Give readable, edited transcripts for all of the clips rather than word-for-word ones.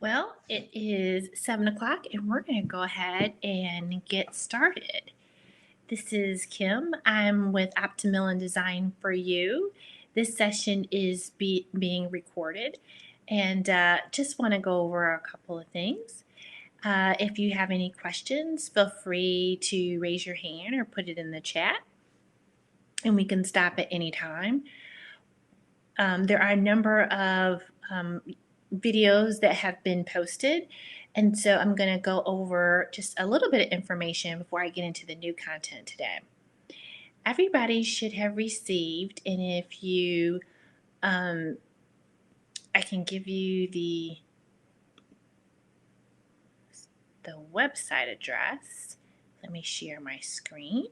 Well, it is 7 o'clock and we're going to go ahead and get started. This is Kim. I'm with Optimillion Design for You. This session is being recorded and just want to go over a couple of things. If you have any questions, feel free to raise your hand or put it in the chat and we can stop at any time. There are a number of videos that have been posted, and so I'm going to go over just a little bit of information before I get into the new content today. Everybody should have received, and if you I can give you the website address. Let me share my screen.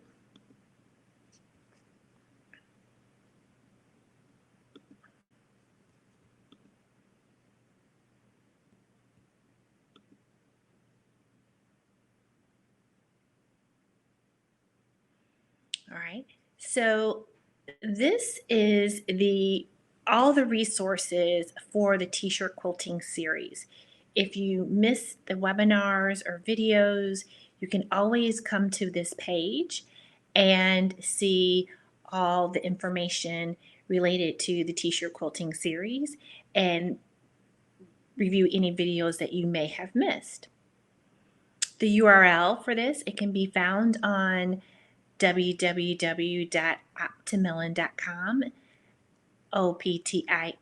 All right, so this is all the resources for the t-shirt quilting series. If you miss the webinars or videos, you can always come to this page and see all the information related to the t-shirt quilting series and review any videos that you may have missed. The URL for this, it can be found on www.optimillion.com, OPTIMILLON,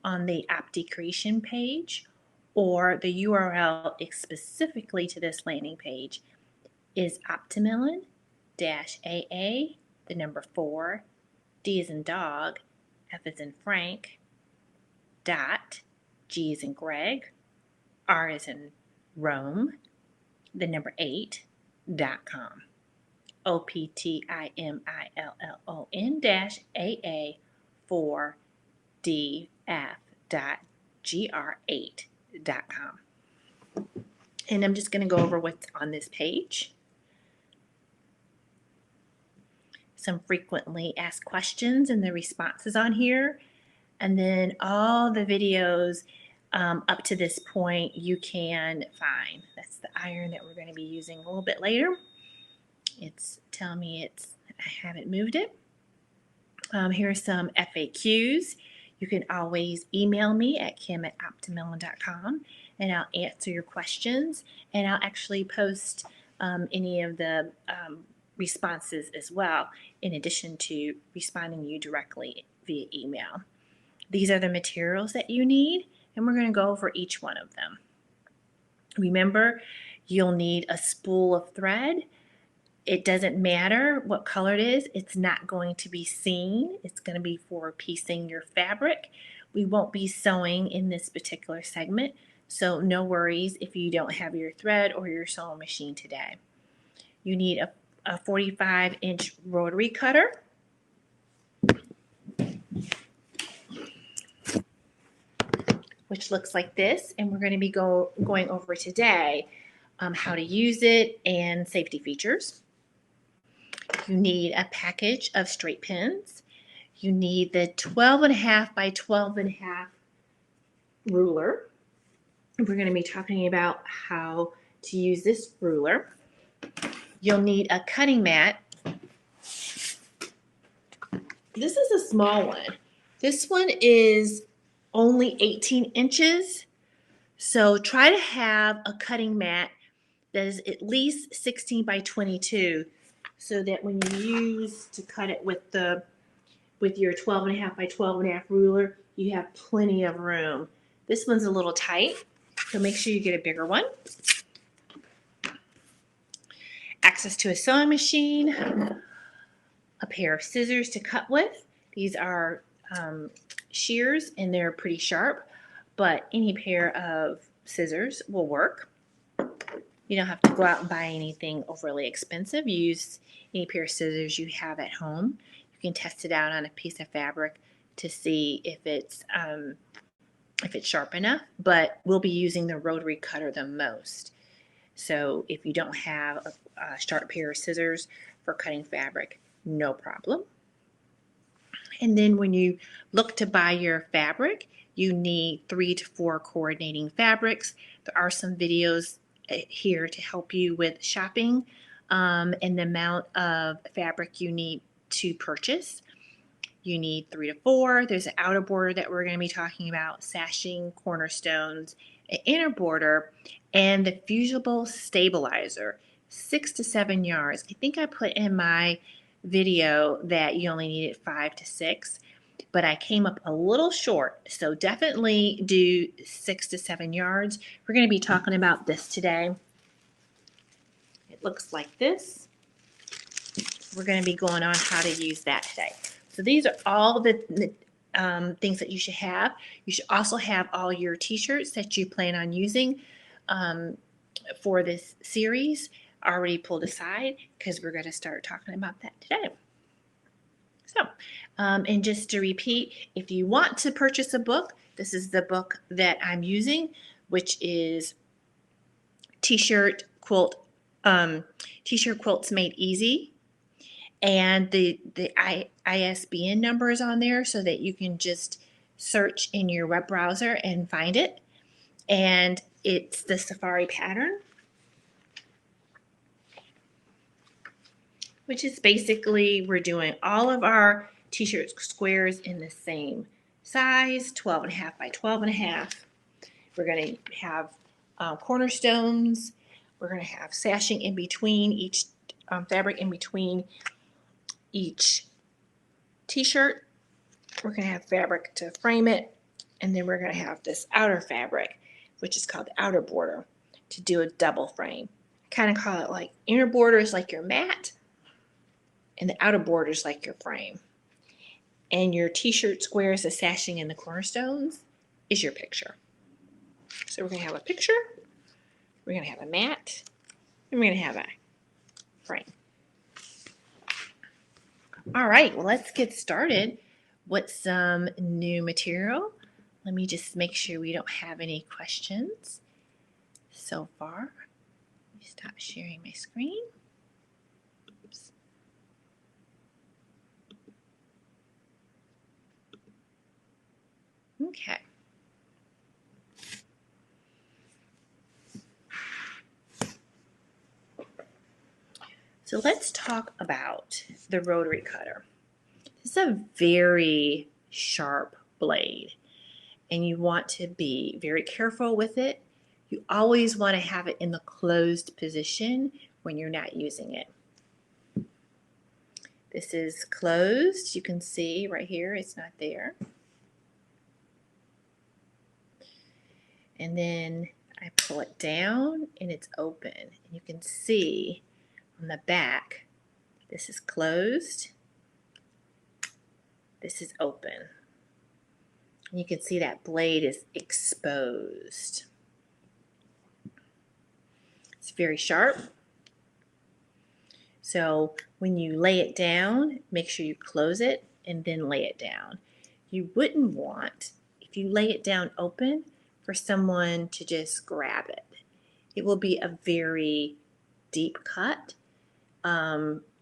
on the Opti Creation page, or the URL specifically to this landing page is Optimillion-AA, the number 4, D as in dog, F as in Frank, dot, G as in Greg, R as in Rome, the number 8.com. OPTIMILLON-AA4DF.gr8.com. And I'm just going to go over what's on this page. Some frequently asked questions and the responses on here. And then all the videos up to this point you can find. That's the iron that we're going to be using a little bit later. It's telling me I haven't moved it. Here's some FAQs. You can always email me at kim@optimillion.com and I'll answer your questions, and I'll actually post any of the responses as well, in addition to responding to you directly via email. These are the materials that you need, and we're going to go over each one of them. Remember, you'll need a spool of thread. It doesn't matter what color it is, it's not going to be seen. It's going to be for piecing your fabric. We won't be sewing in this particular segment, so no worries if you don't have your thread or your sewing machine today. You need a 45-inch rotary cutter. Which looks like this, and we're going to be going over today how to use it and safety features. You need a package of straight pins. You need the 12.5 by 12.5 ruler. We're going to be talking about how to use this ruler. You'll need a cutting mat. This is a small one. This one is only 18 inches. So try to have a cutting mat that is at least 16 by 22 so that when you use to cut it with your 12.5 by 12.5 ruler, you have plenty of room. This one's a little tight, so make sure you get a bigger one. Access to a sewing machine, a pair of scissors to cut with. These are shears and they're pretty sharp, but any pair of scissors will work. You don't have to go out and buy anything overly expensive. Use any pair of scissors you have at home. You can test it out on a piece of fabric to see if it's sharp enough, but we'll be using the rotary cutter the most. So if you don't have a sharp pair of scissors for cutting fabric, no problem. And then when you look to buy your fabric, you need 3 to 4 coordinating fabrics. There are some videos here to help you with shopping and the amount of fabric you need to purchase. You need 3 to 4. There's an outer border that we're going to be talking about, sashing, cornerstones, an inner border, and the fusible stabilizer, 6 to 7 yards. I think I put in my video that you only needed 5 to 6, but I came up a little short, so definitely do 6 to 7 yards. We're going to be talking about this today. It looks like this. We're going to be going on how to use that today. So these are all the things that you should have. You should also have all your t-shirts that you plan on using for this series already pulled aside, because we're going to start talking about that today. So, and just to repeat, if you want to purchase a book, this is the book that I'm using, which is T-shirt Quilts Made Easy. And the ISBN number is on there so that you can just search in your web browser and find it. And it's the safari pattern, which is basically we're doing all of our t-shirt squares in the same size, 12.5 by 12.5. We're going to have cornerstones. We're going to have sashing in between each fabric in between each t-shirt. We're going to have fabric to frame it, and then we're going to have this outer fabric, which is called the outer border, to do a double frame. I kind of call it like inner border is like your mat, and the outer border is like your frame. And your t-shirt squares, the sashing and the cornerstones, is your picture. So we're going to have a picture, we're going to have a mat, and we're going to have a frame. All right, well, let's get started with some new material. Let me just make sure we don't have any questions so far. Let me stop sharing my screen. Oops. Okay. So let's talk about the rotary cutter. This is a very sharp blade, and you want to be very careful with it. You always want to have it in the closed position when you're not using it. This is closed. You can see right here, it's not there. And then I pull it down and it's open. And you can see on the back, this is closed. This is open. And you can see that blade is exposed. It's very sharp. So when you lay it down, make sure you close it and then lay it down. You wouldn't want, if you lay it down open, for someone to just grab it. It will be a very deep cut.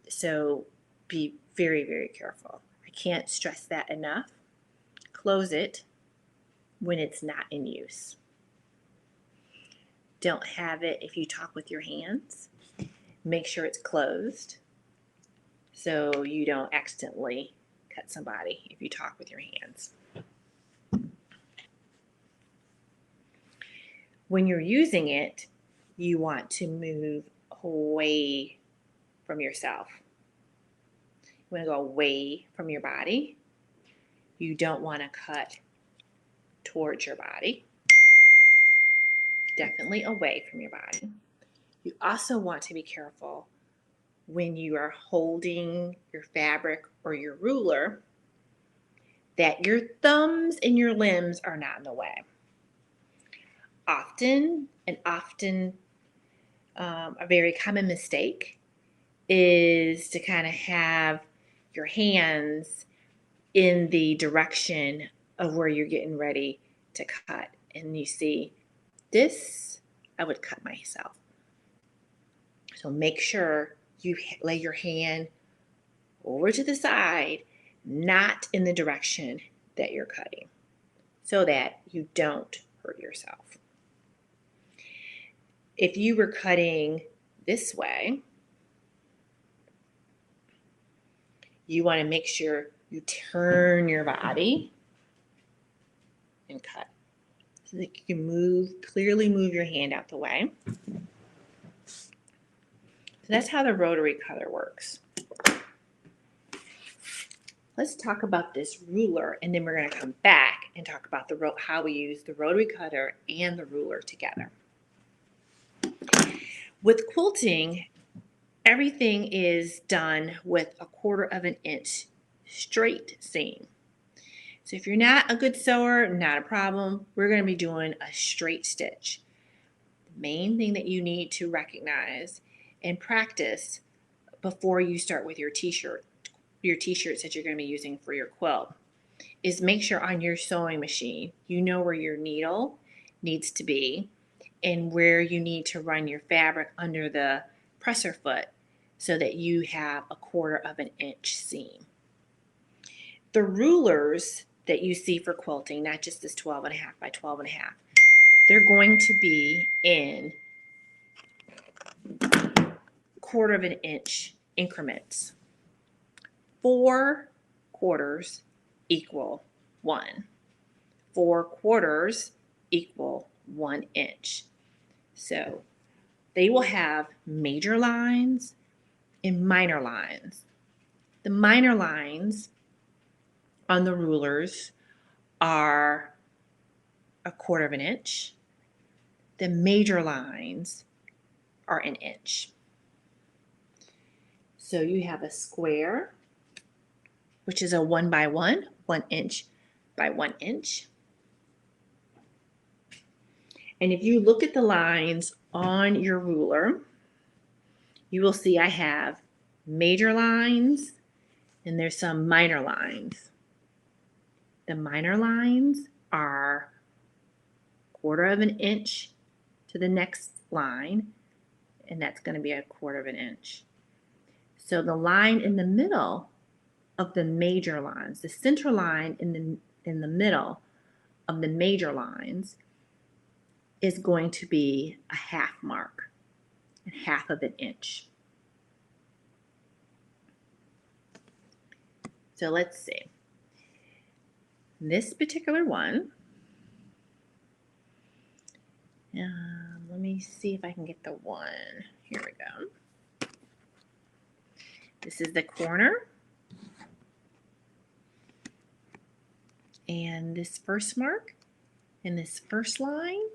So be very, very careful. I can't stress that enough. Close it when it's not in use. Don't have it if you talk with your hands. Make sure it's closed so you don't accidentally cut somebody if you talk with your hands. When you're using it, you want to move away from yourself. You want to go away from your body. You don't want to cut towards your body. Definitely away from your body. You also want to be careful when you are holding your fabric or your ruler that your thumbs and your limbs are not in the way. Often a very common mistake is to kind of have your hands in the direction of where you're getting ready to cut. And you see this, I would cut myself. So make sure you lay your hand over to the side, not in the direction that you're cutting. so that you don't hurt yourself. If you were cutting this way, you want to make sure you turn your body and cut so that you can clearly move your hand out the way. So that's how the rotary cutter works. Let's talk about this ruler, and then we're going to come back and talk about how we use the rotary cutter and the ruler together. With quilting, everything is done with 1/4 of an inch straight seam. So if you're not a good sewer, not a problem. We're going to be doing a straight stitch. The main thing that you need to recognize and practice before you start with your t-shirts that you're going to be using for your quilt is make sure on your sewing machine you know where your needle needs to be and where you need to run your fabric under the presser foot so that you have 1/4 of an inch seam. The rulers that you see for quilting, not just this 12.5 by 12.5, they're going to be in 1/4 of an inch increments. 4 quarters equal 1. 4 quarters equal 1 inch. So they will have major lines and minor lines. The minor lines on the rulers are 1/4 of an inch. The major lines are an inch. So you have a square, which is a 1 by 1, 1 inch by 1 inch. And if you look at the lines on your ruler, you will see I have major lines and there's some minor lines. The minor lines are 1/4 of an inch to the next line, and that's going to be 1/4 of an inch. So the line in the middle of the major lines, the center line in the middle of the major lines is going to be a half mark, 1/2 of an inch. So let's see. This particular one, let me see if I can get the one. Here we go. This is the corner. And this first mark and this first line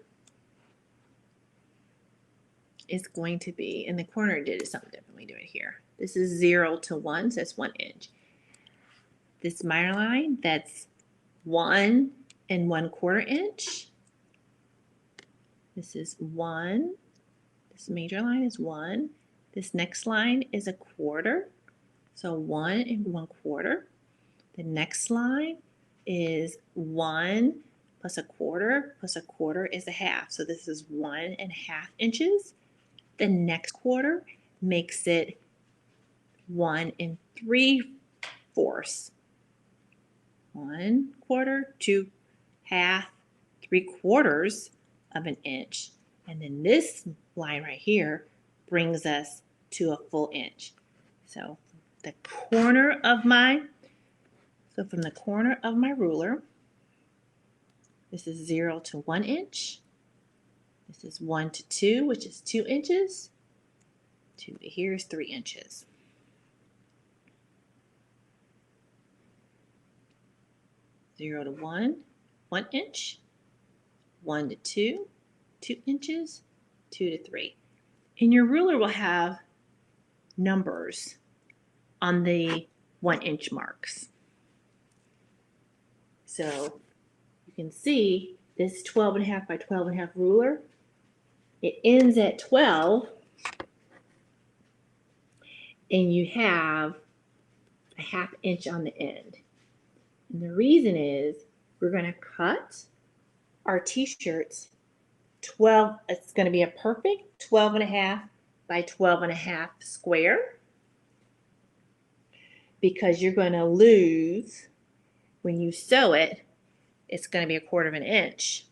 is going to be, in the corner it did something different. Let me do it here. This is 0 to 1, so that's 1 inch. This minor line, that's 1 and 1/4 inch. This is 1. This major line is 1. This next line is 1/4. So 1 and 1/4. The next line is 1 plus 1/4 plus 1/4 is 1/2. So this is 1 1/2 inches. The next quarter makes it 1 3/4. 1/4, 2 1/2, 3/4 of an inch. And then this line right here brings us to a full inch. So from the corner of my ruler, this is 0 to 1 inch. This is 1 to 2, which is 2 inches. 2 to here is 3 inches. 0 to 1, 1 inch. 1 to 2, 2 inches. 2 to 3. And your ruler will have numbers on the 1 inch marks. So you can see this 12.5 by 12.5 ruler, it ends at 12, and you have a 1/2 inch on the end. And the reason is we're going to cut our t-shirts 12, it's going to be a perfect 12.5 by 12.5 square, because you're going to lose, when you sew it, it's going to be 1/4 of an inch.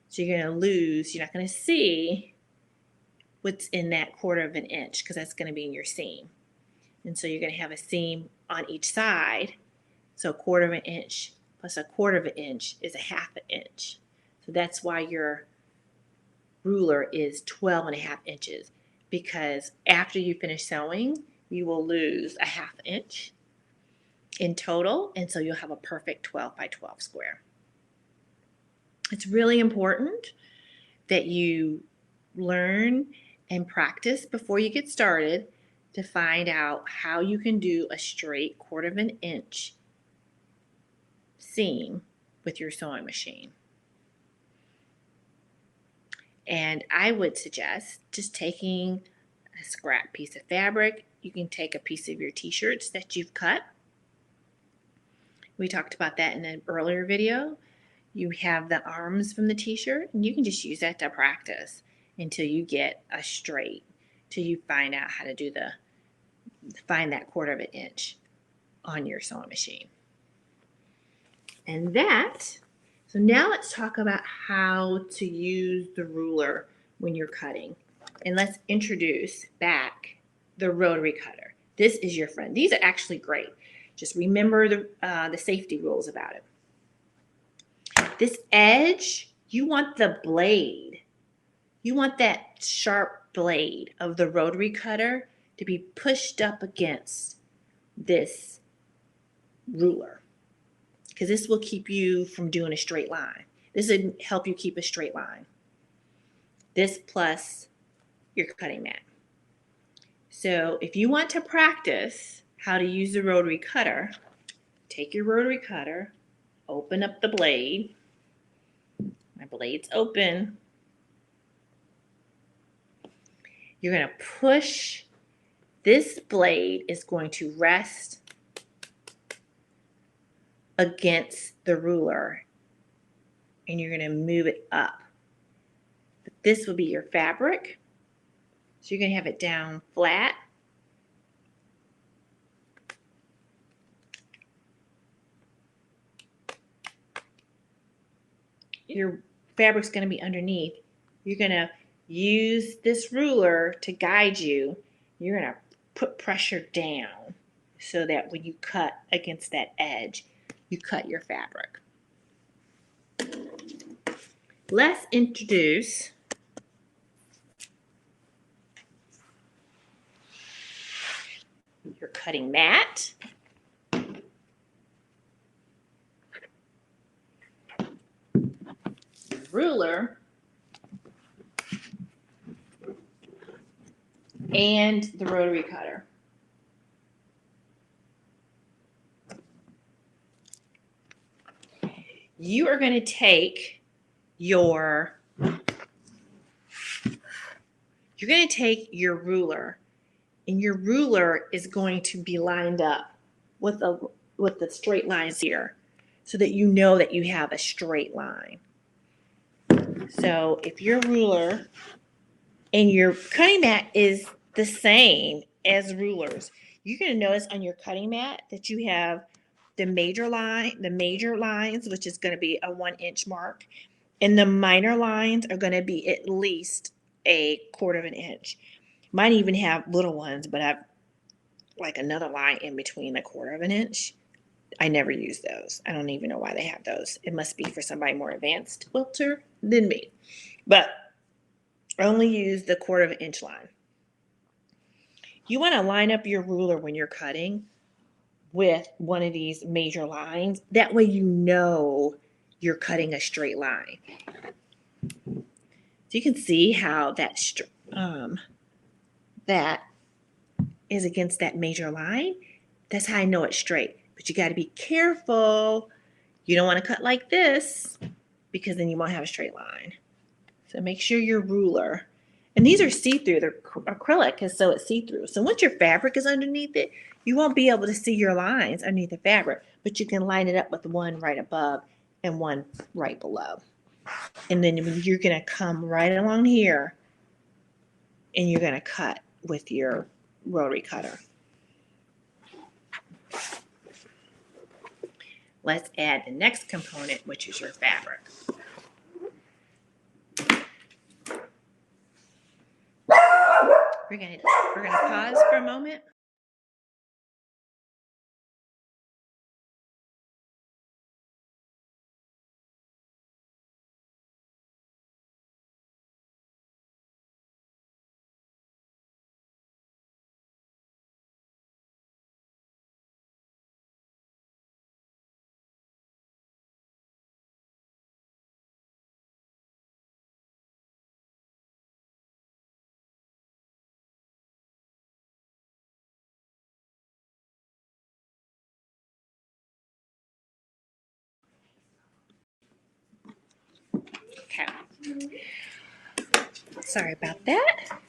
So you're going to lose, you're not going to see what's in that 1/4 of an inch because that's going to be in your seam. And so you're going to have a seam on each side. So 1/4 of an inch plus 1/4 of an inch is 1/2 inch. So that's why your ruler is 12.5 inches, because after you finish sewing, you will lose 1/2 inch in total, and so you'll have a perfect 12 by 12 square. It's really important that you learn and practice before you get started to find out how you can do a straight 1/4 of an inch seam with your sewing machine. And I would suggest just taking a scrap piece of fabric. You can take a piece of your t-shirts that you've cut. We talked about that in an earlier video. You have the arms from the t-shirt, and you can just use that to practice until you get a straight, till you find out how to do find that 1/4 of an inch on your sewing machine. And so now let's talk about how to use the ruler when you're cutting. And let's introduce back the rotary cutter. This is your friend. These are actually great. Just remember the safety rules about it. This edge, you want the blade. You want that sharp blade of the rotary cutter to be pushed up against this ruler, because this will keep you from doing a straight line. This will help you keep a straight line. This plus your cutting mat. So if you want to practice how to use the rotary cutter, take your rotary cutter, open up the blade. My blade's open. You're going to push. This blade is going to rest against the ruler, and you're going to move it up. But this will be your fabric. So you're going to have it down flat. Your fabric's going to be underneath. You're going to use this ruler to guide you. You're going to put pressure down so that when you cut against that edge, you cut your fabric. Let's introduce your cutting mat. Ruler and the rotary cutter. You are going to take your ruler, and your ruler is going to be lined up with the straight lines here, so that you know that you have a straight line. So if your ruler and your cutting mat is the same as rulers, you're going to notice on your cutting mat that you have the major lines, which is going to be a 1 inch mark, and the minor lines are going to be at least a 1/4 of an inch. Mine even have little ones, but I've like another line in between a 1/4 of an inch. I never use those. I don't even know why they have those. It must be for somebody more advanced quilter than me. But I only use the 1/4 of an inch line. You want to line up your ruler when you're cutting with one of these major lines. That way you know you're cutting a straight line. So you can see how that is against that major line. That's how I know it's straight. But you got to be careful. You don't want to cut like this, because then you won't have a straight line. So make sure your ruler, and these are see-through, they're acrylic, so it's see-through. So once your fabric is underneath it, you won't be able to see your lines underneath the fabric, but you can line it up with one right above and one right below. And then you're going to come right along here, and you're going to cut with your rotary cutter. let's add the next component, which is your fabric. We're gonna pause for a moment. Okay. Sorry about that.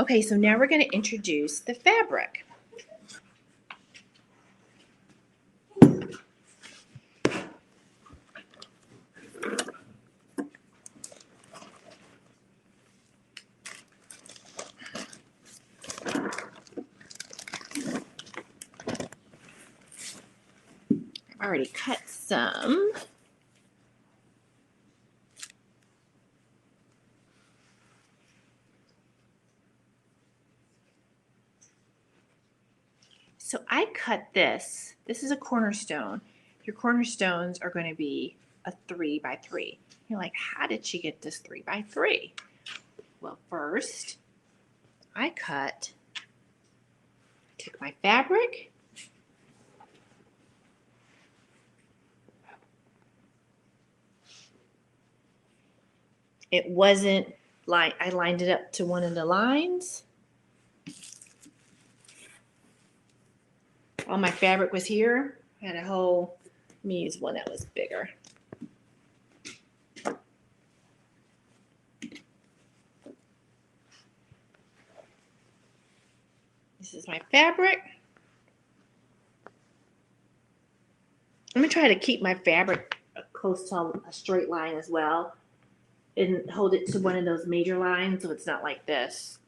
Okay, so now we're going to introduce the fabric. I already cut some. So I cut this. This is a cornerstone. Your cornerstones are going to be a 3 by 3. You're like, how did she get this 3 by 3? Well, first, I took my fabric, it wasn't like I lined it up to one of the lines. All my fabric was here. I had a whole, let me use one that was bigger. This is my fabric. I'm going to try to keep my fabric close to a straight line as well and hold it to one of those major lines so it's not like this.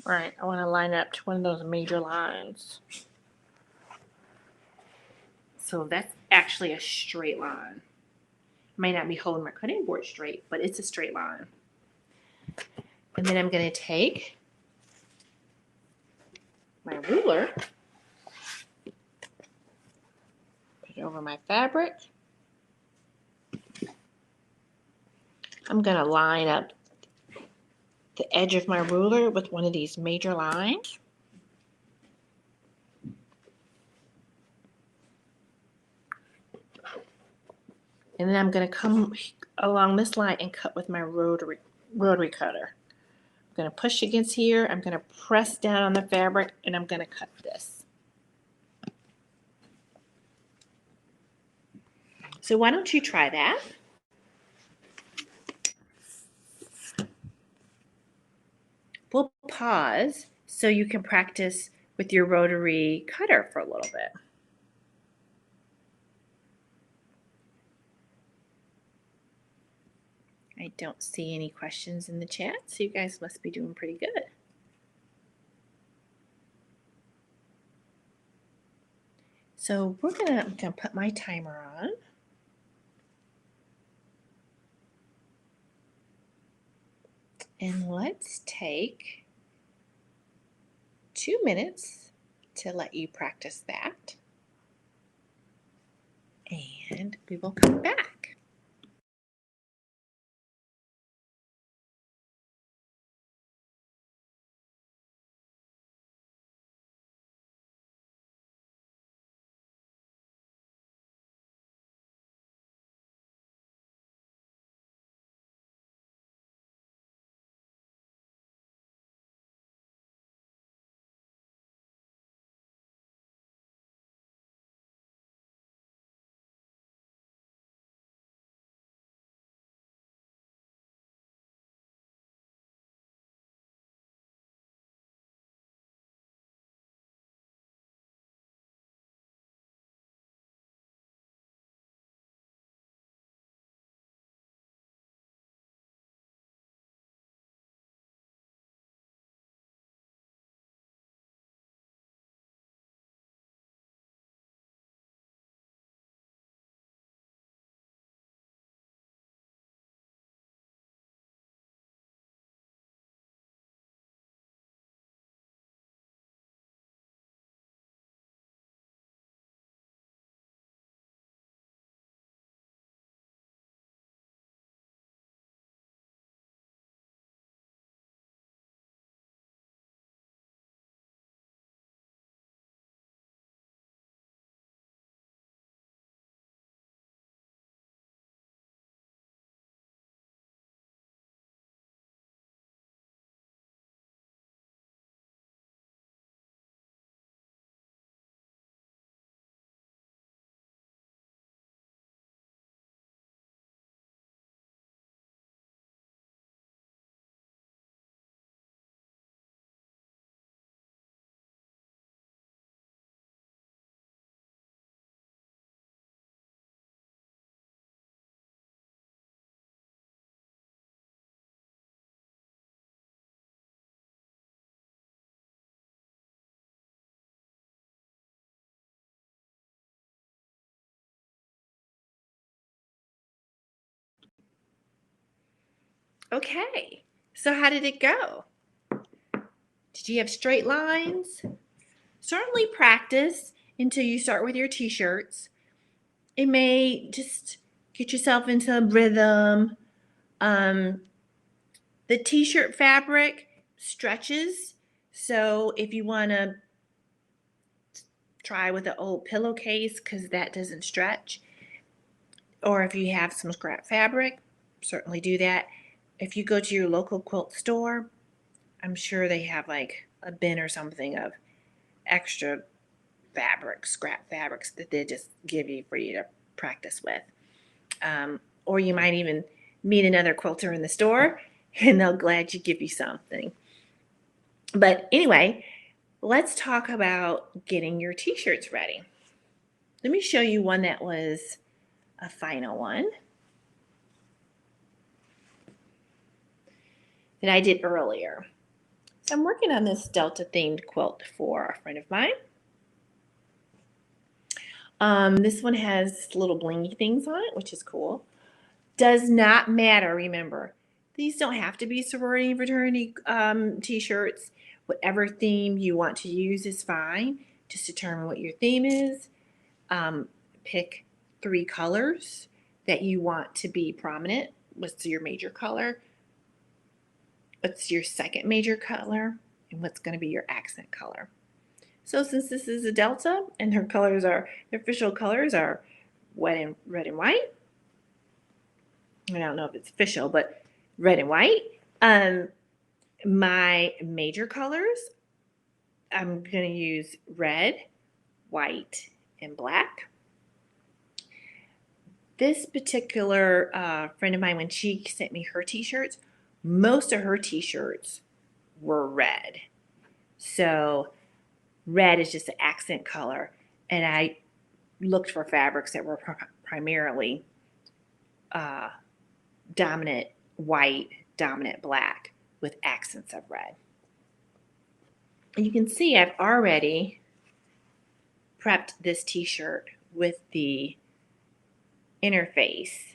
All right, I want to line up to one of those major lines. So that's actually a straight line. Might not be holding my cutting board straight, but it's a straight line. And then I'm going to take my ruler, put it over my fabric. I'm going to line up the edge of my ruler with one of these major lines. And then I'm going to come along this line and cut with my rotary cutter. I'm going to push against here. I'm going to press down on the fabric and I'm going to cut this. So why don't you try that? We'll pause so you can practice with your rotary cutter for a little bit. I don't see any questions in the chat, so you guys must be doing pretty good. So I'm gonna put my timer on. And let's take 2 minutes to let you practice that. And we will come back. Okay, so how did it go? Did you have straight lines? Certainly practice until you start with your t-shirts. It may just get yourself into a rhythm. The t-shirt fabric stretches, so if you want to try with an old pillowcase because that doesn't stretch, or if you have some scrap fabric, certainly do that. If you go to your local quilt store, I'm sure they have like a bin or something of extra fabric, scrap fabrics that they just give you for you to practice with. Or you might even meet another quilter in the store and they'll gladly give you something. But anyway, let's talk about getting your t-shirts ready. Let me show you one that was a final one that I did earlier. So I'm working on this Delta themed quilt for a friend of mine. This one has little blingy things on it, which is cool. Does not matter, remember. These don't have to be sorority and fraternity t-shirts. Whatever theme you want to use is fine. Just determine what your theme is. Pick 3 colors that you want to be prominent. What's your major color? What's your second major color? And what's going to be your accent color? So since this is a Delta and their official colors are red and white. I don't know if it's official, but red and white. My major colors, I'm going to use red, white, and black. This particular friend of mine, when she sent me her t-shirts, most of her t-shirts were red. So red is just an accent color, and I looked for fabrics that were primarily dominant white, dominant black with accents of red. And you can see I've already prepped this t-shirt with the interface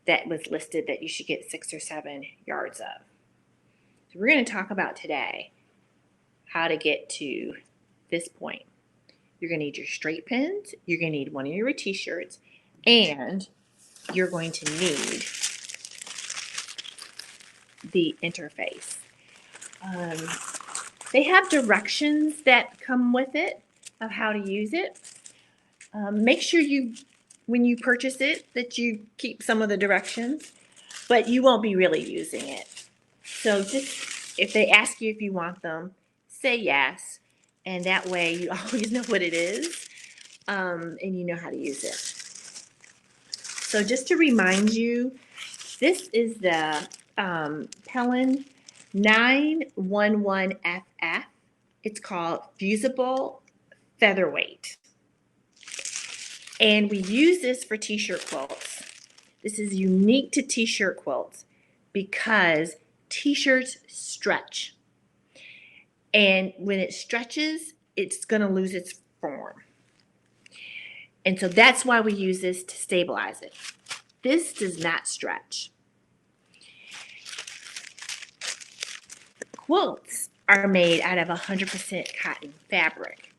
that was listed that you should get 6 or 7 yards of. So we're going to talk about today how to get to this point. You're going to need your straight pins, you're going to need one of your t-shirts, and you're going to need the interface. They have directions that come with it of how to use it. Make sure when you purchase it, that you keep some of the directions, but you won't be really using it. So just, if they ask you if you want them, say yes, and that way you always know what it is, and you know how to use it. So just to remind you, this is the Pellin 911FF. It's called Fusible Featherweight. And we use this for t-shirt quilts. This is unique to t-shirt quilts because t-shirts stretch. And when it stretches, it's going to lose its form. And so that's why we use this to stabilize it. This does not stretch. Quilts are made out of 100% cotton fabric.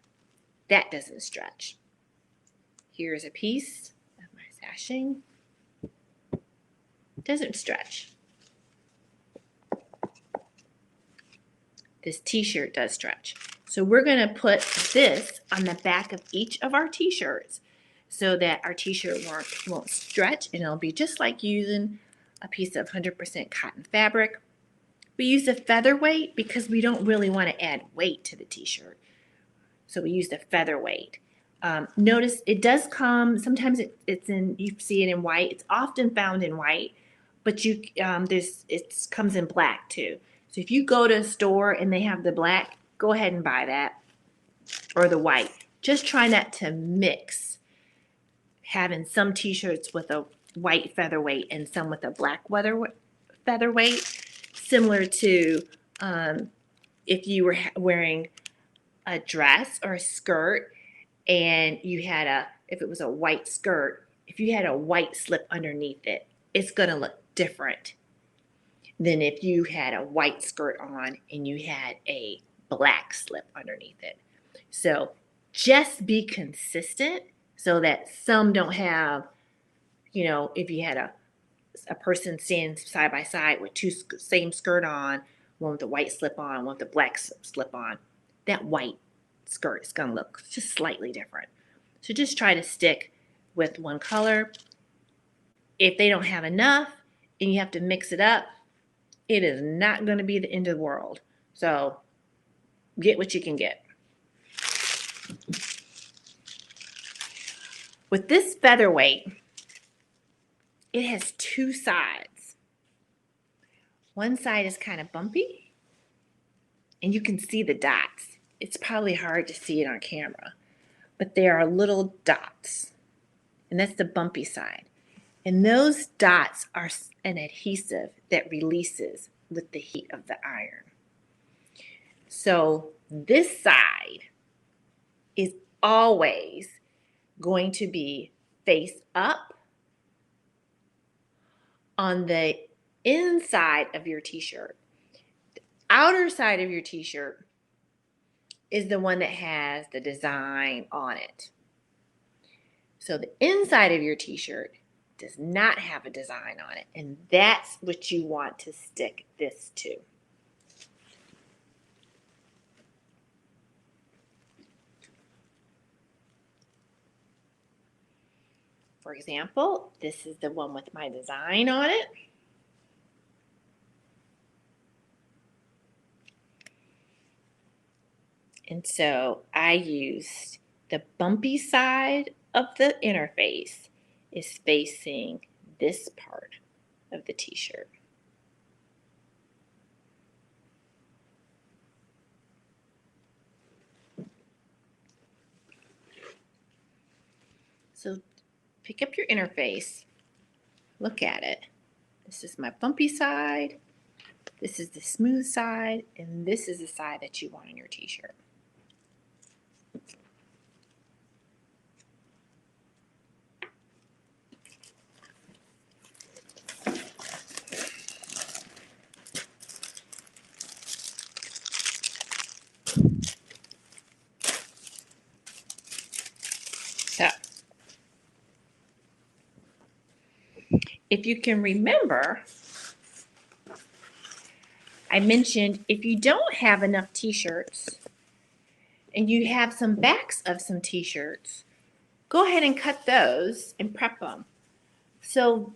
That doesn't stretch. Here's a piece of my sashing. Doesn't stretch. This t-shirt does stretch. So we're going to put this on the back of each of our t-shirts so that our t-shirt won't stretch, and it'll be just like using a piece of 100% cotton fabric. We use the featherweight because we don't really want to add weight to the t-shirt. So we use the featherweight. Notice it does come, sometimes you see it in white. It's often found in white, but it comes in black too. So if you go to a store and they have the black, go ahead and buy that, or the white. Just try not to mix having some t-shirts with a white featherweight and some with a black featherweight, similar to if you were wearing a dress or a skirt and you had if it was a white skirt, if you had a white slip underneath it, it's going to look different than if you had a white skirt on and you had a black slip underneath it. So just be consistent so that some don't have, if you had a person standing side by side with two same skirt on, one with the white slip on, one with the black slip on, that white skirt is going to look just slightly different. So just try to stick with one color. If they don't have enough and you have to mix it up, it is not going to be the end of the world. So get what you can get. With this featherweight, it has two sides. One side is kind of bumpy, and you can see the dots. It's probably hard to see it on camera, but there are little dots, and that's the bumpy side. And those dots are an adhesive that releases with the heat of the iron. So this side is always going to be face up on the inside of your t-shirt. The outer side of your t-shirt is the one that has the design on it. So the inside of your t-shirt does not have a design on it, and that's what you want to stick this to. For example, this is the one with my design on it. And so I used the bumpy side of the interface is facing this part of the t-shirt. So pick up your interface, look at it. This is my bumpy side, this is the smooth side, and this is the side that you want on your t-shirt. So, if you can remember, I mentioned if you don't have enough t-shirts and you have some backs of some t-shirts, go ahead and cut those and prep them so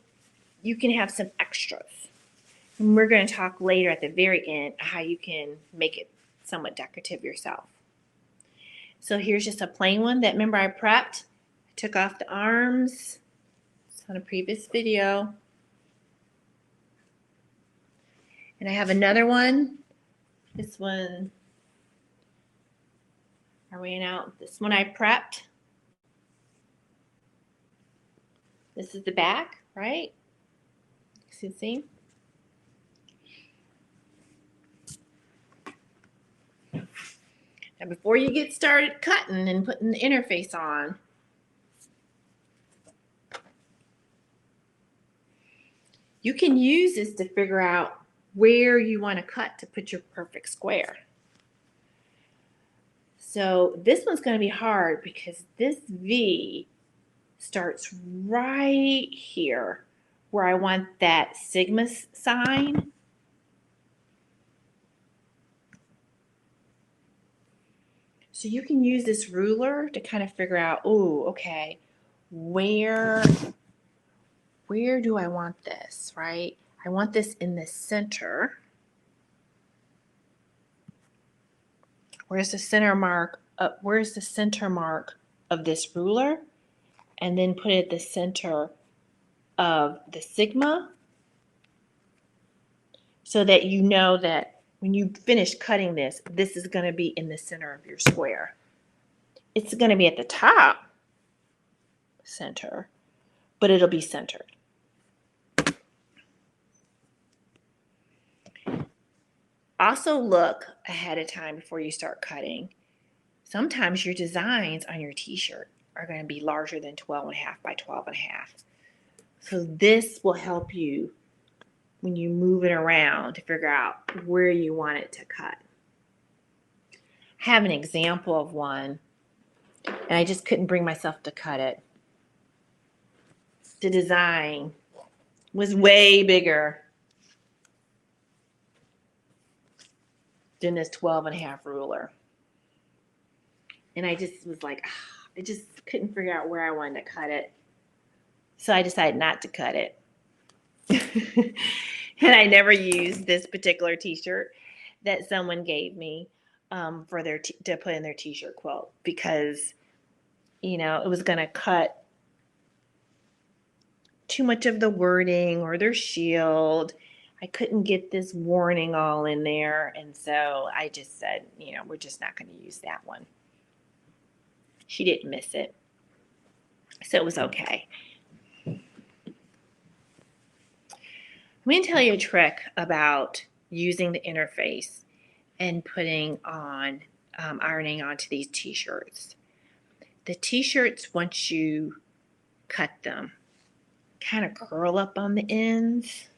you can have some extras. And we're going to talk later at the very end how you can make it somewhat decorative yourself. So here's just a plain one that, remember, I prepped. I took off the arms. It's on a previous video. And I have another one. This one, I ran out. This one I prepped. This is the back, right? See? Now before you get started cutting and putting the interface on, you can use this to figure out where you want to cut to put your perfect square. So this one's going to be hard because this V starts right here where I want that sigma sign. So you can use this ruler to kind of figure out, oh, okay, where do I want this, right? I want this in the center. Where's the center mark? Where's the center mark of this ruler? And then put it at the center of the sigma so that you know that when you finish cutting this, this is going to be in the center of your square. It's going to be at the top center, but it'll be centered. Also look ahead of time before you start cutting. Sometimes your designs on your t-shirt are going to be larger than 12.5 by 12.5. So this will help you when you move it around to figure out where you want it to cut. I have an example of one, and I just couldn't bring myself to cut it. The design was way bigger than this 12.5 ruler. And I just was like, I just couldn't figure out where I wanted to cut it. So I decided not to cut it. And I never used this particular t-shirt that someone gave me for their to put in their t-shirt quilt, because, you know, it was going to cut too much of the wording or their shield. I couldn't get this warning all in there. And so I just said, you know, we're just not going to use that one. She didn't miss it, so it was okay. I'm going to tell you a trick about using the interface and putting on, ironing onto these t-shirts. The t-shirts, once you cut them, kind of curl up on the ends.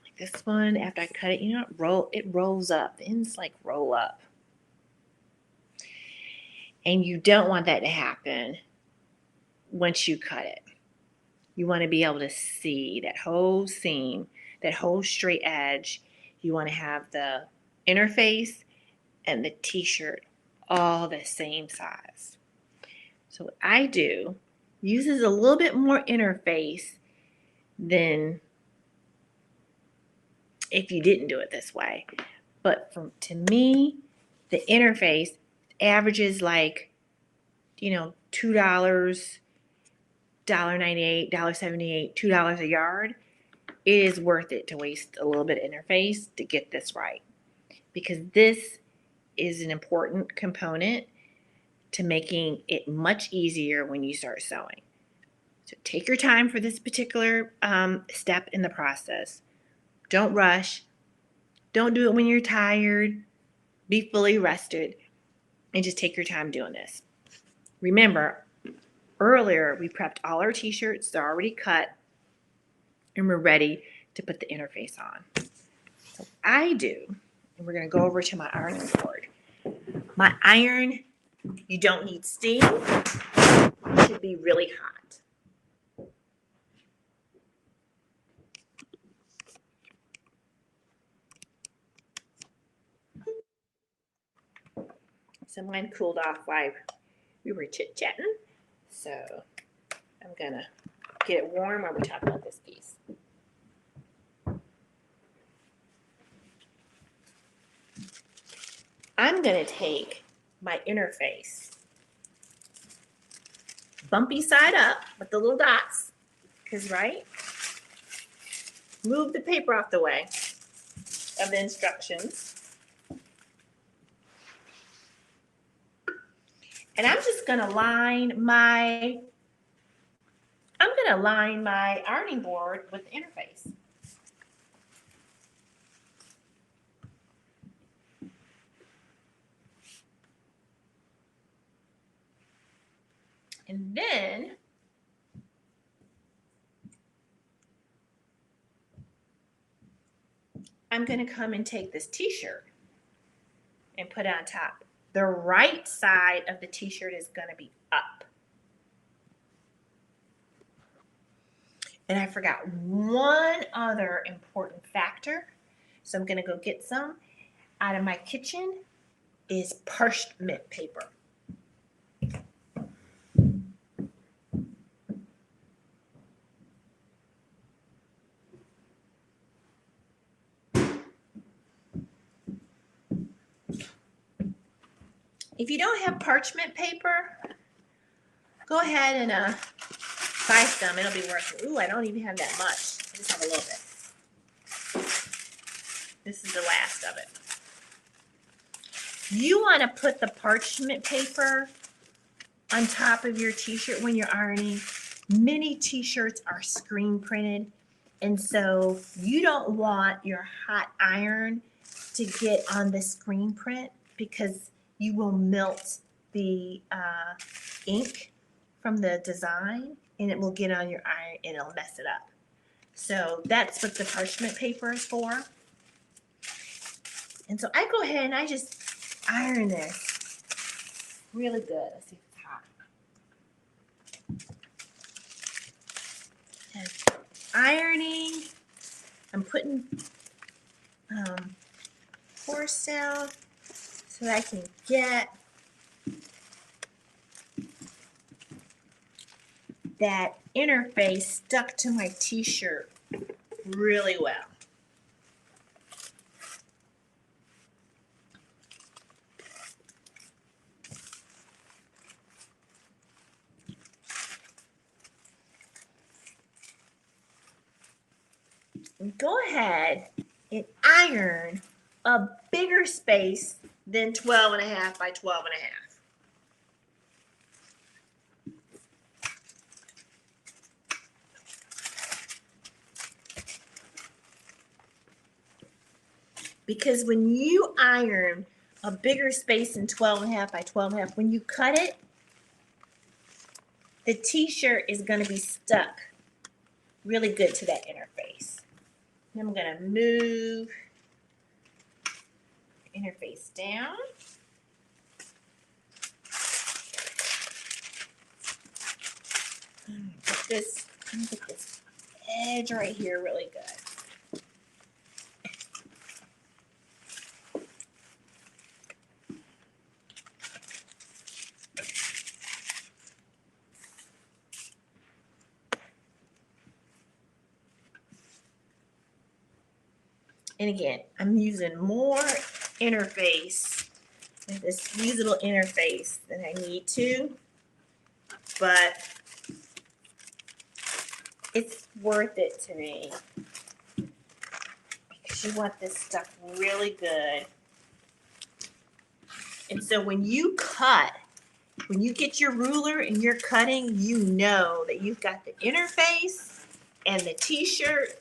Like this one, after I cut it, you know, it rolls up. The ends like roll up. And you don't want that to happen once you cut it. You want to be able to see that whole seam, that whole straight edge. You want to have the interface and the t-shirt all the same size. So what I do uses a little bit more interface than if you didn't do it this way. But to me, the interface averages like, you know, $2, $1.98, $1.78, $2 a yard. It is worth it to waste a little bit of interface to get this right, because this is an important component to making it much easier when you start sewing. So take your time for this particular step in the process. Don't rush. Don't do it when you're tired. Be fully rested and just take your time doing this. Remember, earlier we prepped all our t-shirts. They're already cut and we're ready to put the interface on. So I do, and we're going to go over to my ironing board. My iron, you don't need steam. It should be really hot. So mine cooled off while we were chit-chatting. So I'm going to get it warm while we talk about this piece. I'm going to take my interface, bumpy side up with the little dots, because, right? Move the paper off the way of the instructions. And I'm just going to line my ironing board with the interface. And then I'm going to come and take this t-shirt and put it on top. The right side of the t-shirt is going to be up. And I forgot one other important factor. So I'm going to go get some out of my kitchen, is parchment paper. If you don't have parchment paper, go ahead and buy some. It'll be worth it. Ooh, I don't even have that much. I just have a little bit. This is the last of it. You want to put the parchment paper on top of your t-shirt when you're ironing. Many t-shirts are screen printed, and so you don't want your hot iron to get on the screen print, because you will melt the ink from the design and it will get on your iron and it'll mess it up. So that's what the parchment paper is for. And so I go ahead and I just iron this really good. Let's see if it's hot. And ironing, I'm putting force down so that I can get that interface stuck to my t-shirt really well. And go ahead and iron a bigger space than 12.5 by 12.5. Because when you iron a bigger space than 12.5 by 12.5, when you cut it, the t-shirt is going to be stuck really good to that interface. And I'm going to move the interface down. Get this edge right here really good. And again, I'm using more interface, this fusible interface than I need to, but it's worth it to me because you want this stuff really good. And so when you cut, when you get your ruler and you're cutting, you know that you've got the interface and the t-shirt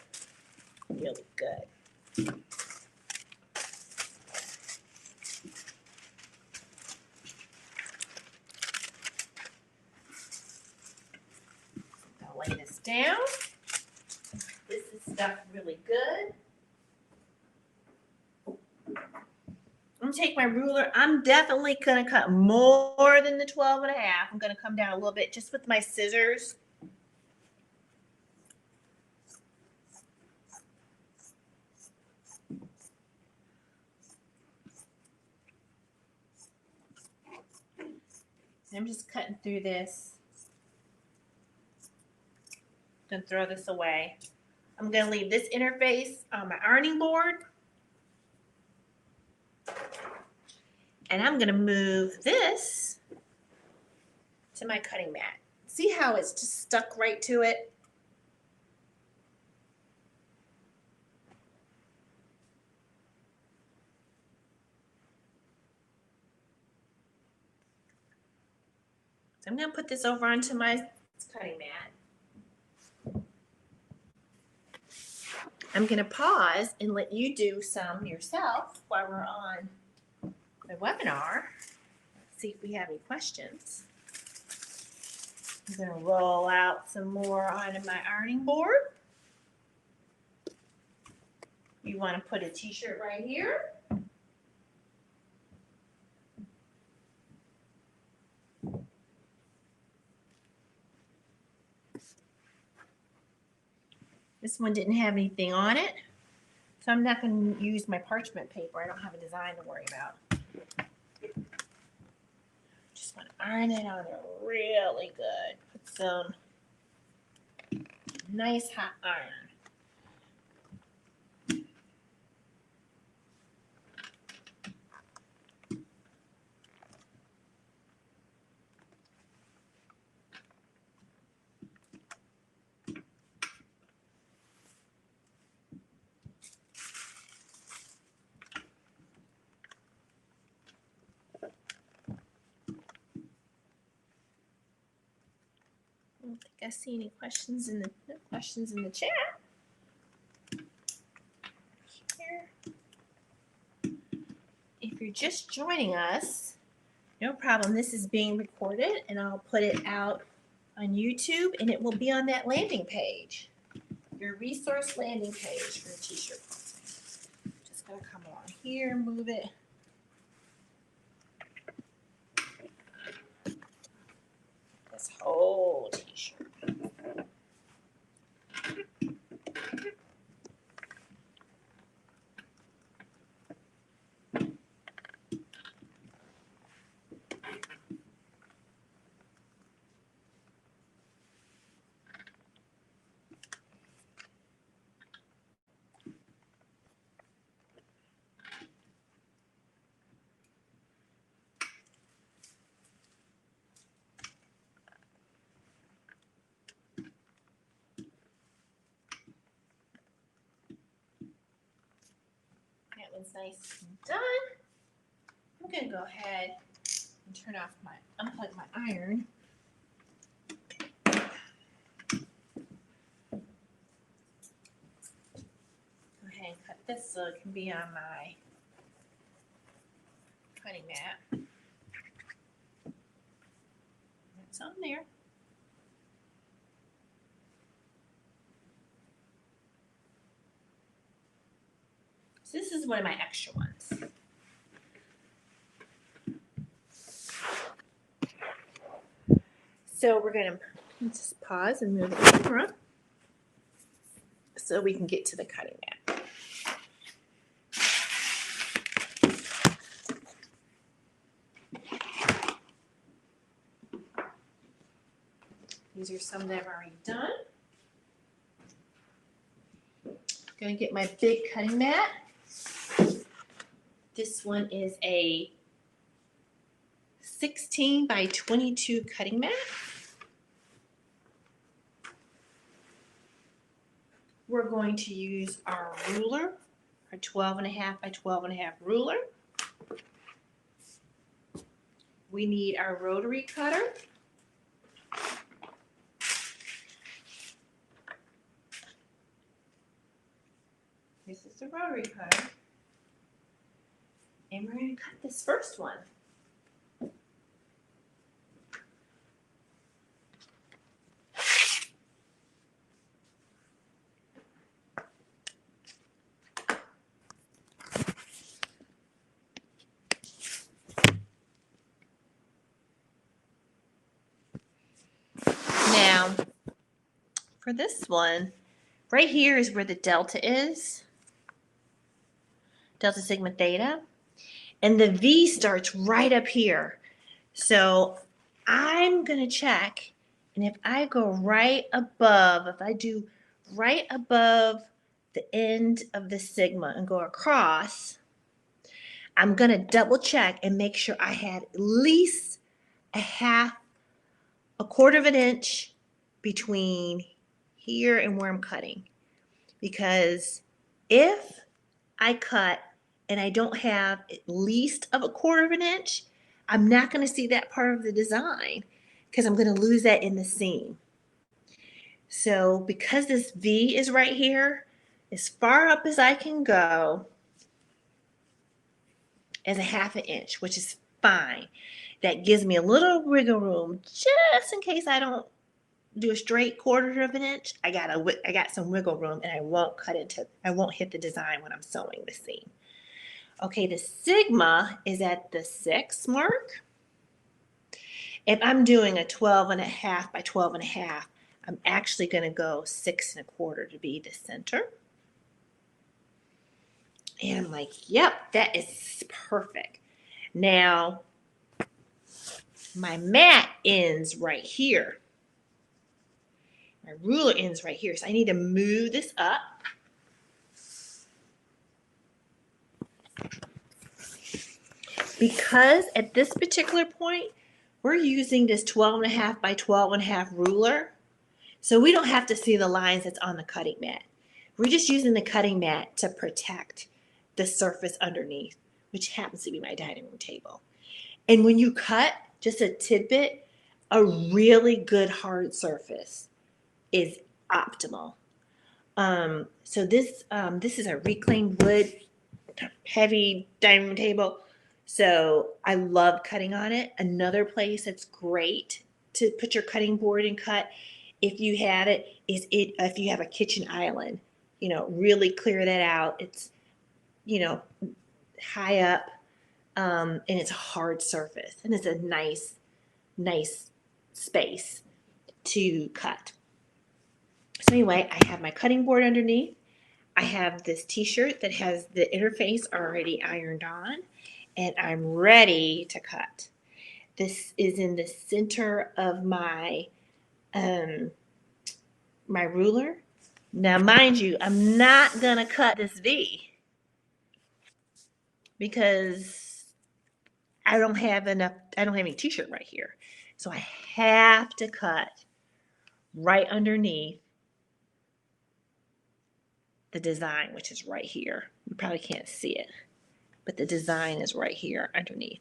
really good. I'll lay this down. This is stuffed really good. I'm gonna take my ruler. I'm definitely gonna cut more than the 12.5. I'm gonna come down a little bit just with my scissors. I'm just cutting through this. I'm gonna throw this away. I'm gonna leave this interface on my ironing board. And I'm gonna move this to my cutting mat. See how it's just stuck right to it? So I'm gonna put this over onto my cutting mat. I'm gonna pause and let you do some yourself while we're on the webinar. Let's see if we have any questions. I'm gonna roll out some more onto my ironing board. You wanna put a t-shirt right here. This one didn't have anything on it, so I'm not going to use my parchment paper. I don't have a design to worry about. Just want to iron it on there really good. Put some nice hot iron. I don't think I see any questions in the chat. Here. If you're just joining us, no problem. This is being recorded and I'll put it out on YouTube and it will be on that landing page. your resource landing page for t-shirt quilting. Just gonna come along here, move it. This whole t-shirt. That one's nice and done. I'm gonna go ahead and unplug my iron. Go ahead and cut this so it can be on my cutting mat. It's on there. So this is one of my extra ones. So we're going to just pause and move the camera so we can get to the cutting mat. These are some that I've already done. Going to get my big cutting mat. This one is a 16 by 22 cutting mat. We're going to use our ruler, our 12.5 by 12.5 ruler. We need our rotary cutter. This is the rotary cutter. And we're going to cut this first one. Now, for this one, right here is where the delta is. Delta sigma theta. And the V starts right up here. So I'm going to check, and if I go right above, if I do right above the end of the sigma and go across, I'm going to double check and make sure I had at least a quarter of an inch between here and where I'm cutting. Because if I cut and I don't have at least of a quarter of an inch, I'm not going to see that part of the design because I'm going to lose that in the seam. So because this V is right here, as far up as I can go is a half an inch, which is fine. That gives me a little wiggle room just in case I don't do a straight quarter of an inch. I got some wiggle room and I won't hit the design when I'm sewing the seam. Okay, the sigma is at the 6 mark. If I'm doing a 12.5 by 12.5, I'm actually going to go 6 1/4 to be the center. And I'm like, yep, that is perfect. Now, my mat ends right here. My ruler ends right here. So I need to move this up. Because at this particular point, we're using this 12.5 by 12.5 ruler. So we don't have to see the lines that's on the cutting mat. We're just using the cutting mat to protect the surface underneath, which happens to be my dining room table. And when you cut, just a tidbit, a really good hard surface is optimal. So this is a reclaimed wood, heavy dining room table. So I love cutting on it. Another place that's great to put your cutting board and cut If you have it, if you have a kitchen island, really clear that out. It's, high up, and it's a hard surface, and it's a nice space to cut. So anyway, I have my cutting board underneath. I have this t-shirt that has the interface already ironed on, and I'm ready to cut. This is in the center of my my ruler. Now, mind you, I'm not gonna cut this V because I don't have any t-shirt right here. So I have to cut right underneath the design, which is right here. You probably can't see it, but the design is right here underneath.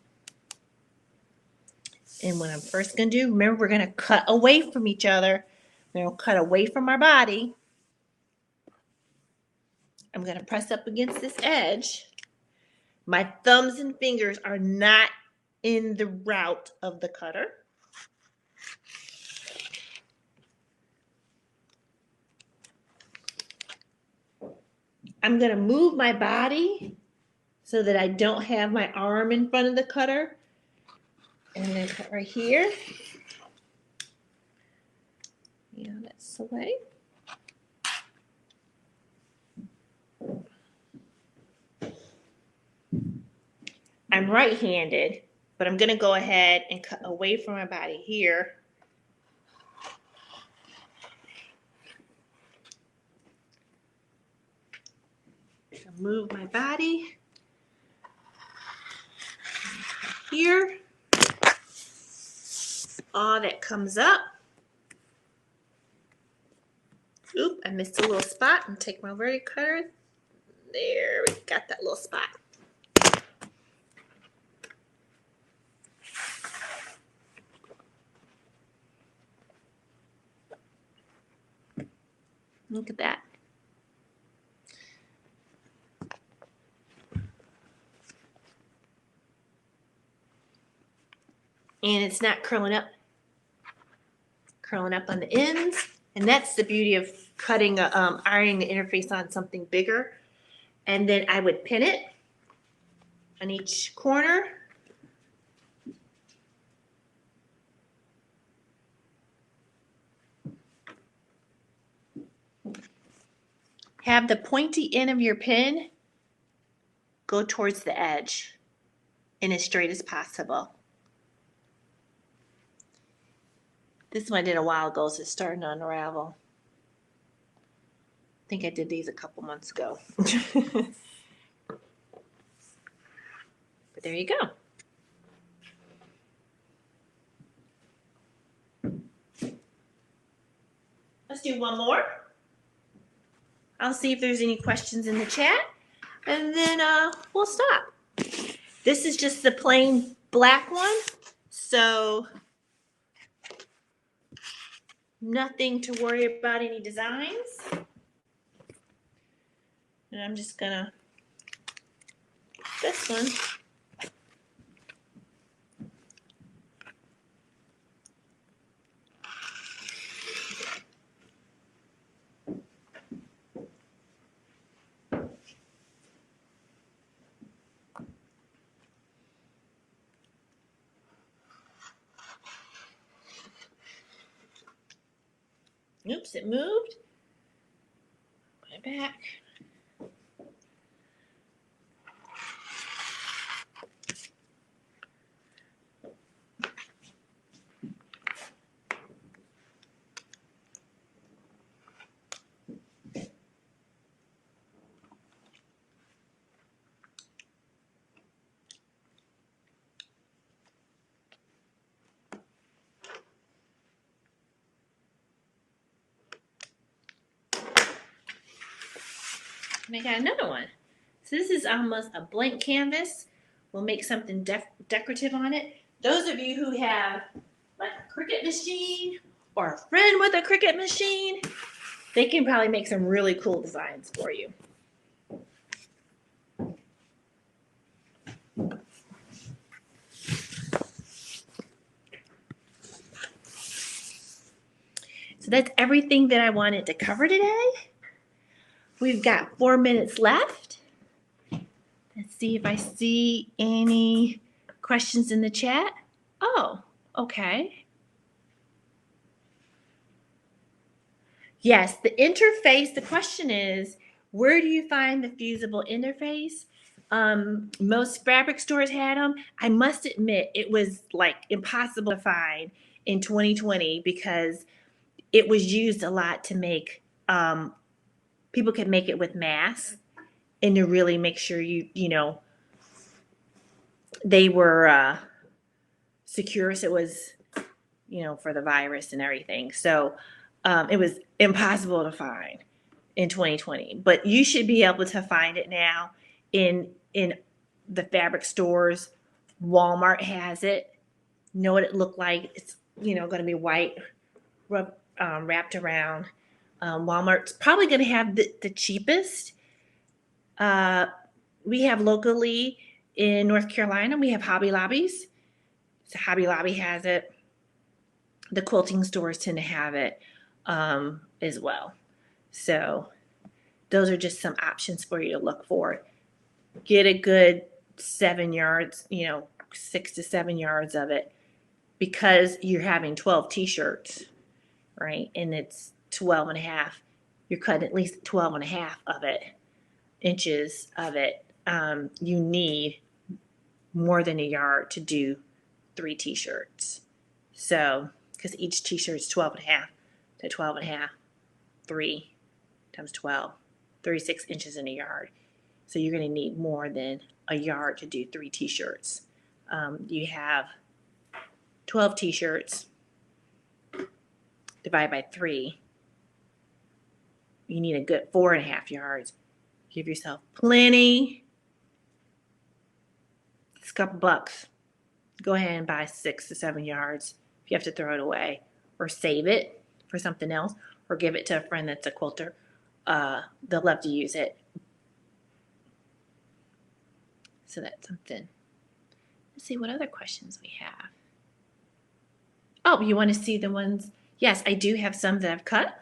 And what I'm first going to do, remember, we're going to cut away from each other. We're going to cut away from our body. I'm going to press up against this edge. My thumbs and fingers are not in the route of the cutter. I'm going to move my body so that I don't have my arm in front of the cutter. And then cut right here. Yeah, that's the way. I'm right-handed, but I'm going to go ahead and cut away from my body here. So move my body here. All that comes up. Oop, I missed a little spot. And take my verti cutter. There, we got that little spot. Look at that. And it's not curling up on the ends. And that's the beauty of cutting, ironing the interface on something bigger. And then I would pin it on each corner. Have the pointy end of your pin go towards the edge and as straight as possible. This one I did a while ago, so it's starting to unravel. I think I did these a couple months ago. But there you go. Let's do one more. I'll see if there's any questions in the chat, and then we'll stop. This is just the plain black one, so nothing to worry about any designs. And I'm just gonna, this one. Oops, it moved. Put it back. And I got another one. So this is almost a blank canvas. We'll make something decorative on it. Those of you who have like a Cricut machine or a friend with a Cricut machine, they can probably make some really cool designs for you. So that's everything that I wanted to cover today. We've got 4 minutes left. Let's see if I see any questions in the chat. Oh, okay. Yes, the interface, the question is, where do you find the fusible interface? Most fabric stores had them. I must admit, it was like impossible to find in 2020 because it was used a lot to make, people could make it with masks and to really make sure they were secure. So it was, for the virus and everything. So it was impossible to find in 2020, but you should be able to find it now in the fabric stores. Walmart has it. Know what it looked like. It's going to be white, wrapped around. Walmart's probably going to have the cheapest. We have locally in North Carolina, we have Hobby Lobbies. So Hobby Lobby has it. The quilting stores tend to have it as well. So those are just some options for you to look for. Get a good 7 yards, 6 to 7 yards of it, because you're having 12 t-shirts, right? And it's 12 and a half. You're cutting at least 12 and a half of it, inches of it. You need more than a yard to do 3 t-shirts. So, because each t-shirt is 12 and a half to 12 and a half, 3 times 12, 36 inches in a yard. So you're going to need more than a yard to do 3 t-shirts. You have 12 t-shirts, divide by 3. You need a good 4.5 yards. Give yourself plenty. It's a couple bucks. Go ahead and buy 6 to 7 yards if you have to throw it away, or save it for something else, or give it to a friend that's a quilter. They'll love to use it. So that's something. Let's see what other questions we have. Oh, you want to see the ones? Yes, I do have some that I've cut.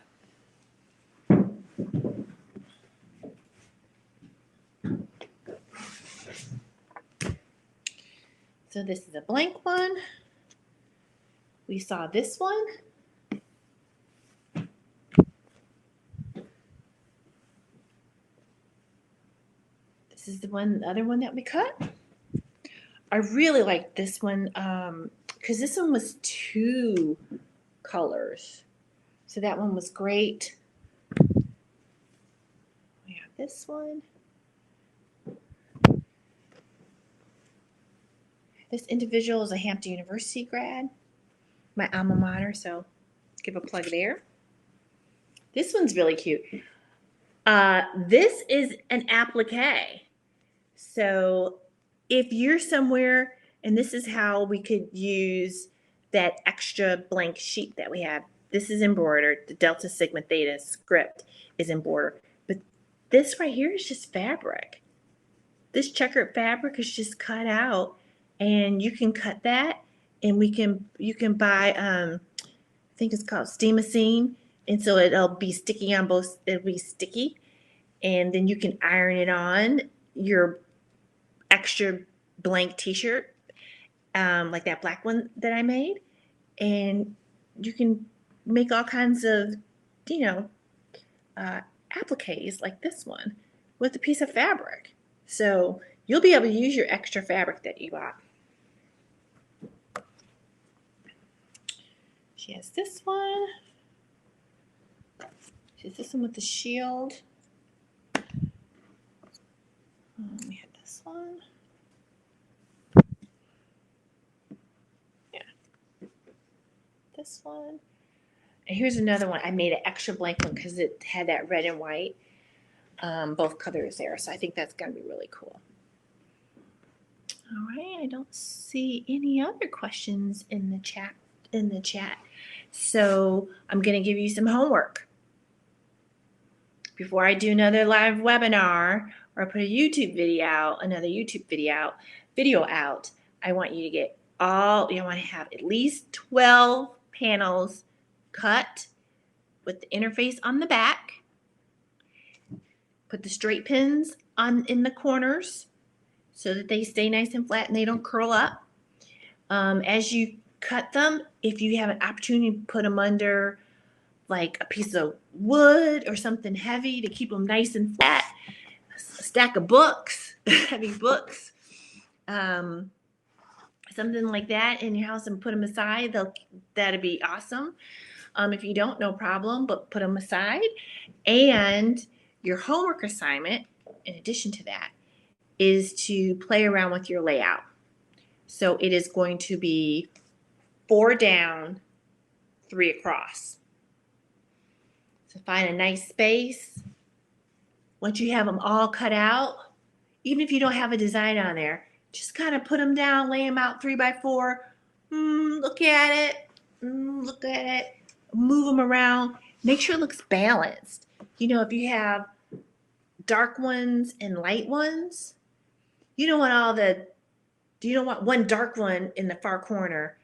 So this is a blank one. We saw this one. This is the other one that we cut. I really like this one because this one was 2 colors. So that one was great. We have this one. This individual is a Hampton University grad, my alma mater, so give a plug there. This one's really cute. This is an applique. So if you're somewhere, and this is how we could use that extra blank sheet that we have. This is embroidered. The Delta Sigma Theta script is embroidered. But this right here is just fabric. This checkered fabric is just cut out, and you can cut that, and you can buy I think it's called Steamacine, and so it'll be sticky on both. It'll be sticky, and then you can iron it on your extra blank t-shirt, like that black one that I made, and you can make all kinds of appliques like this one with a piece of fabric. So you'll be able to use your extra fabric that you bought. She has this one. She has this one with the shield. We have this one. Yeah. This one. And here's another one. I made an extra blank one because it had that red and white, both colors there. So I think that's going to be really cool. All right. I don't see any other questions in the chat. So I'm going to give you some homework. Before I do another live webinar or put a YouTube video out, another YouTube video out, I want you to get you want to have at least 12 panels cut with the interface on the back. Put the straight pins in the corners so that they stay nice and flat and they don't curl up. As you cut them, if you have an opportunity to put them under like a piece of wood or something heavy to keep them nice and flat, a stack of books, heavy books, something like that in your house, and put them aside, that'd be awesome. If you don't, no problem, but put them aside. And your homework assignment, in addition to that, is to play around with your layout. So it is going to be 4 down, 3 across. So find a nice space. Once you have them all cut out, even if you don't have a design on there, just kind of put them down, lay them out 3 by 4. Look at it. Look at it. Move them around. Make sure it looks balanced. You know, if you have dark ones and light ones, you don't want one dark one in the far corner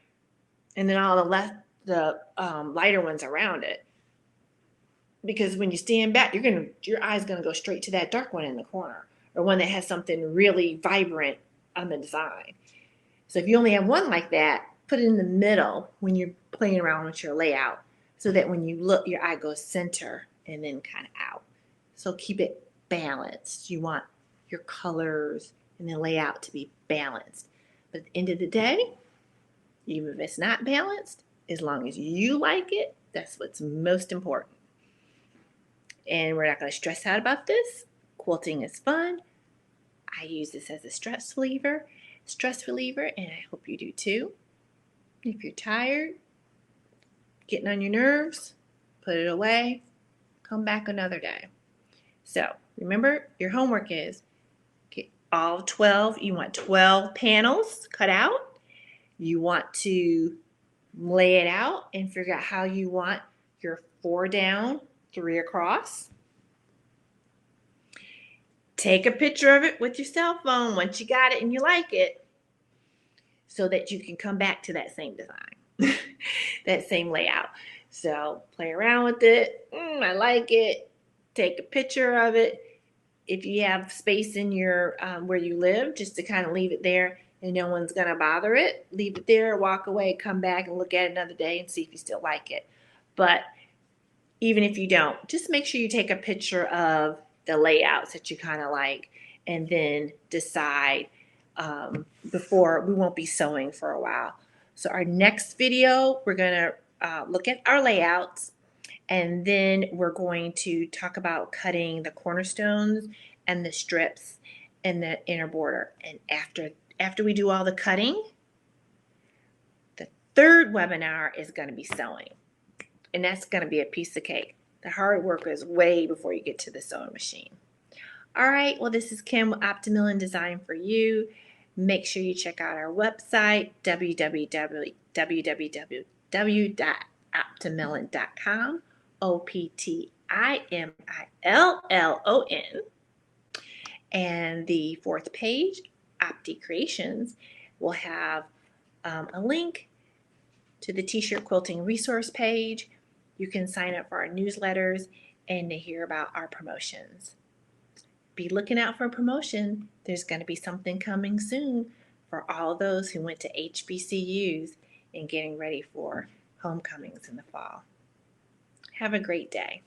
and then all the lighter ones around it. Because when you stand back, your eye's gonna go straight to that dark one in the corner, or one that has something really vibrant on the design. So if you only have one like that, put it in the middle when you're playing around with your layout, so that when you look, your eye goes center and then kind of out. So keep it balanced. You want your colors and the layout to be balanced. But at the end of the day, even if it's not balanced, as long as you like it, that's what's most important. And we're not going to stress out about this. Quilting is fun. I use this as a stress reliever, and I hope you do too. If you're tired, getting on your nerves, put it away, come back another day. So remember, your homework is all 12. You want 12 panels cut out. You want to lay it out and figure out how you want your 4 down, 3 across. Take a picture of it with your cell phone once you got it and you like it, so that you can come back to that same design, that same layout. So play around with it. I like it. Take a picture of it. If you have space in your where you live, just to kind of leave it there and no one's going to bother it, leave it there, walk away, come back and look at it another day and see if you still like it. But even if you don't, just make sure you take a picture of the layouts that you kind of like, and then decide before. We won't be sewing for a while. So our next video, we're going to look at our layouts, and then we're going to talk about cutting the cornerstones and the strips and the inner border. And after we do all the cutting, the third webinar is going to be sewing. And that's going to be a piece of cake. The hard work is way before you get to the sewing machine. All right, well, this is Kim with Optimillion Design for You. Make sure you check out our website, www.optimillion.com, OPTIMILLON. And the 4th page, Opti Creations, will have a link to the T-shirt quilting resource page. You can sign up for our newsletters and to hear about our promotions. Be looking out for a promotion. There's going to be something coming soon for all those who went to HBCUs and getting ready for homecomings in the fall. Have a great day.